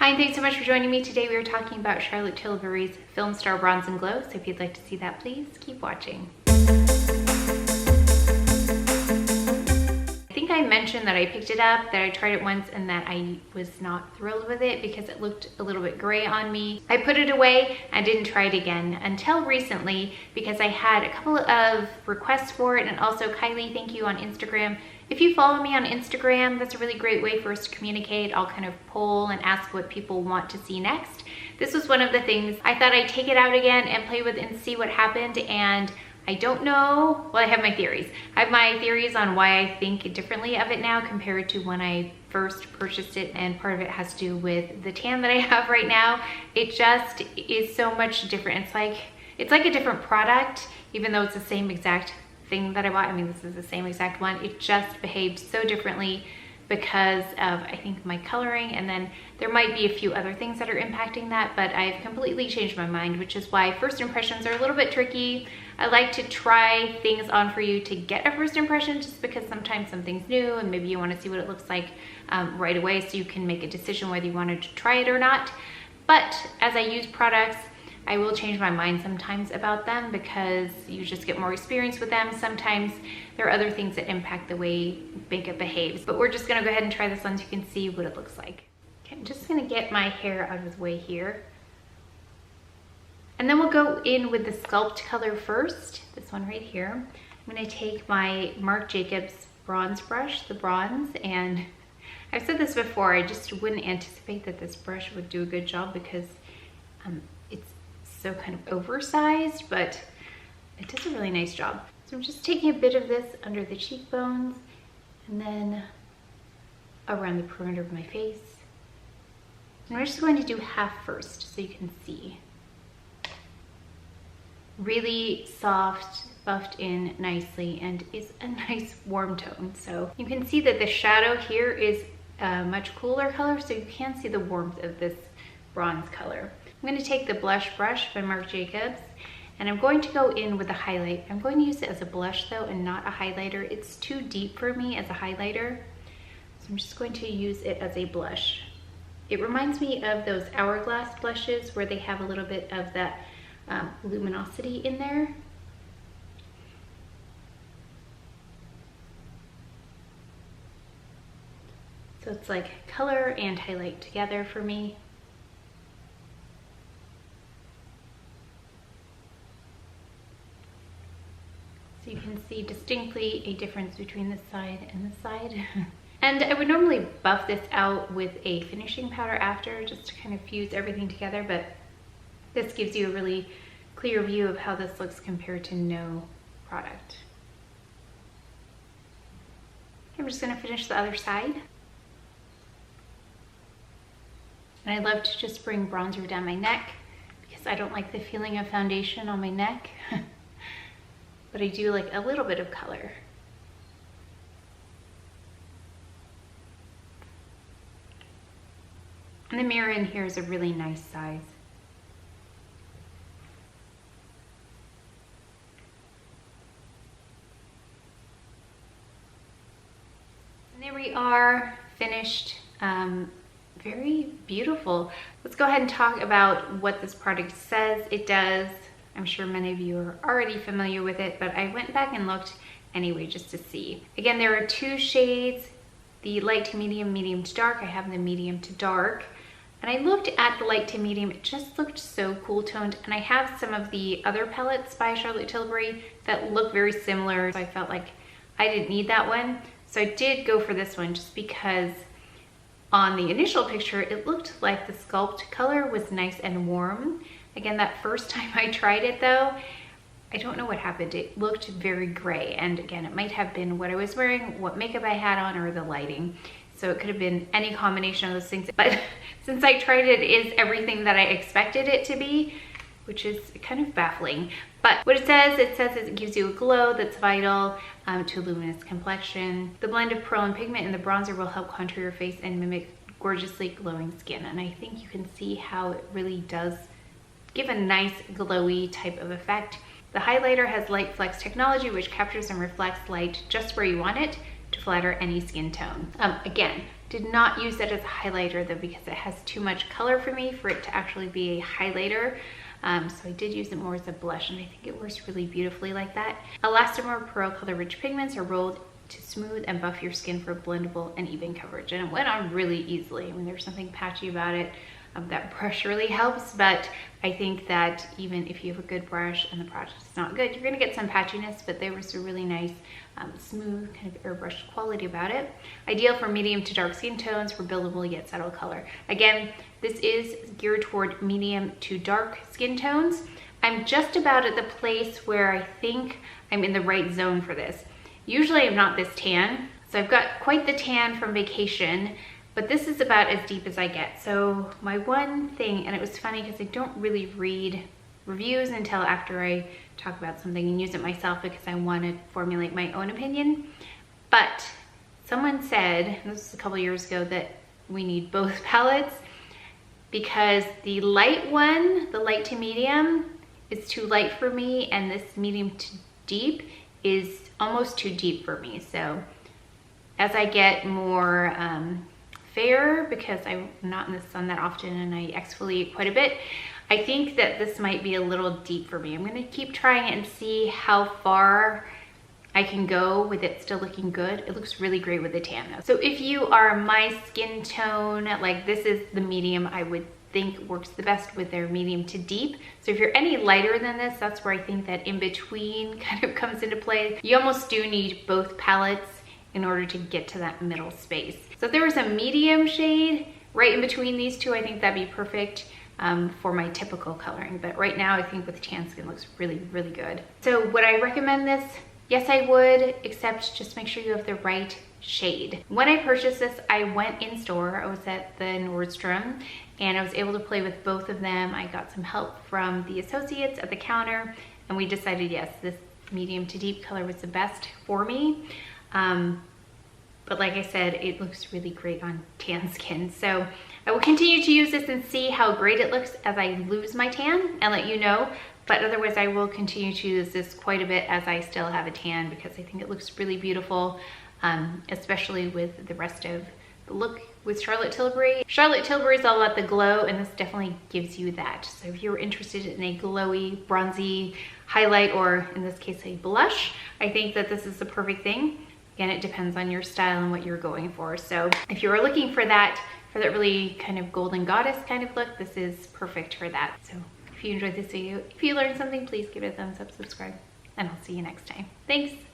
Hi, and thanks so much for joining me. Today we are talking about Charlotte Tilbury's Filmstar Bronze and Glow, so if you'd like to see that, please keep watching. I think I mentioned that I picked it up, that I tried it once, and that I was not thrilled with it because it looked a little bit gray on me. I put it away and didn't try it again until recently because I had a couple of requests for it, and also Kylie, thank you, on Instagram. If you follow me on Instagram, that's a really great way for us to communicate. I'll kind of poll and ask what people want to see next. This was one of the things. I thought I'd take it out again and play with it and see what happened, and I don't know. Well, I have my theories. I have my theories on why I think differently of it now compared to when I first purchased it, and part of it has to do with the tan that I have right now. It just is so much different. It's like a different product, even though it's the same exact thing that I bought. I mean, this is the same exact one. It just behaved so differently because of, I think, my coloring, and then there might be a few other things that are impacting that, but I've completely changed my mind, which is why first impressions are a little bit tricky. I like to try things on for you to get a first impression, just because sometimes something's new and maybe you want to see what it looks like right away, so you can make a decision whether you wanted to try it or not. But as I use products, I will change my mind sometimes about them because you just get more experience with them. Sometimes there are other things that impact the way makeup behaves. But we're just gonna go ahead and try this on so you can see what it looks like. Okay, I'm just gonna get my hair out of the way here. And then we'll go in with the Sculpt color first, this one right here. I'm gonna take my Marc Jacobs bronze brush, the bronze, and I've said this before, I just wouldn't anticipate that this brush would do a good job because it's so kind of oversized, but it does a really nice job. So I'm just taking a bit of this under the cheekbones and then around the perimeter of my face. And we're just going to do half first so you can see. Really soft, buffed in nicely, and is a nice warm tone. So you can see that the shadow here is a much cooler color, so you can see the warmth of this bronze color. I'm going to take the blush brush by Marc Jacobs, and I'm going to go in with a highlight. I'm going to use it as a blush though, and not a highlighter. It's too deep for me as a highlighter, so I'm just going to use it as a blush. It reminds me of those Hourglass blushes where they have a little bit of that luminosity in there. So it's like color and highlight together for me. So you can see distinctly a difference between this side and this side. And I would normally buff this out with a finishing powder after, just to kind of fuse everything together, but this gives you a really clear view of how this looks compared to no product. I'm just gonna finish the other side. And I love to just bring bronzer down my neck because I don't like the feeling of foundation on my neck. But I do like a little bit of color. And the mirror in here is a really nice size. And there we are, finished. Very beautiful. Let's go ahead and talk about what this product says it does. I'm sure many of you are already familiar with it, but I went back and looked anyway just to see. Again, there are two shades, the light to medium, medium to dark. I have the medium to dark. And I looked at the light to medium, it just looked so cool toned. And I have some of the other palettes by Charlotte Tilbury that look very similar, so I felt like I didn't need that one. So I did go for this one just because on the initial picture, it looked like the Sculpt color was nice and warm. Again, that first time I tried it though, I don't know what happened. It looked very gray. And again, it might have been what I was wearing, what makeup I had on, or the lighting. So it could have been any combination of those things. But since I tried it, it is everything that I expected it to be, which is kind of baffling. But what it says is it gives you a glow that's vital to a luminous complexion. The blend of pearl and pigment in the bronzer will help contour your face and mimic gorgeously glowing skin. And I think you can see how it really does give a nice glowy type of effect. The highlighter has light flex technology, which captures and reflects light just where you want it to to flatter any skin tone. Again, did not use it as a highlighter though, because it has too much color for me for it to actually be a highlighter. So I did use it more as a blush, and I think it works really beautifully like that. Elastomer Pearl Color Rich Pigments are rolled to smooth and buff your skin for blendable and even coverage. And it went on really easily. I mean, there's something patchy about it. That brush really helps, but I think that even if you have a good brush and the product is not good, you're gonna get some patchiness, but there was a really nice, smooth kind of airbrush quality about it. Ideal for medium to dark skin tones for buildable yet subtle color. Again, this is geared toward medium to dark skin tones. I'm just about at the place where I think I'm in the right zone for this. Usually I'm not this tan, so I've got quite the tan from vacation, but this is about as deep as I get. So my one thing, and it was funny because I don't really read reviews until after I talk about something and use it myself, because I want to formulate my own opinion. But someone said, and this was a couple years ago, that we need both palettes because the light one, the light to medium, is too light for me, and this medium to deep is almost too deep for me. So as I get more fair, because I'm not in the sun that often and I exfoliate quite a bit, I think that this might be a little deep for me. I'm gonna keep trying it and see how far I can go with it still looking good. It looks really great with the tan though. So if you are my skin tone, like this is the medium I would think works the best with their medium to deep. So if you're any lighter than this, that's where I think that in between kind of comes into play. You almost do need both palettes in order to get to that middle space. So if there was a medium shade right in between these two, I think that'd be perfect for my typical coloring. But right now I think with tan skin looks really, really good. So would I recommend this? Yes, I would, except just make sure you have the right shade. When I purchased this, I went in store. I was at the Nordstrom and I was able to play with both of them. I got some help from the associates at the counter, and we decided, yes, this medium to deep color was the best for me. But like I said, it looks really great on tan skin. So I will continue to use this and see how great it looks as I lose my tan and let you know. But otherwise, I will continue to use this quite a bit as I still have a tan, because I think it looks really beautiful, especially with the rest of the look with Charlotte Tilbury. Charlotte Tilbury is all about the glow, and this definitely gives you that. So if you're interested in a glowy, bronzy highlight, or in this case, a blush, I think that this is the perfect thing. Again, it depends on your style and what you're going for. So if you are looking for that really kind of golden goddess kind of look, this is perfect for that. So if you enjoyed this video, if you learned something, please give it a thumbs up, subscribe, and I'll see you next time. Thanks.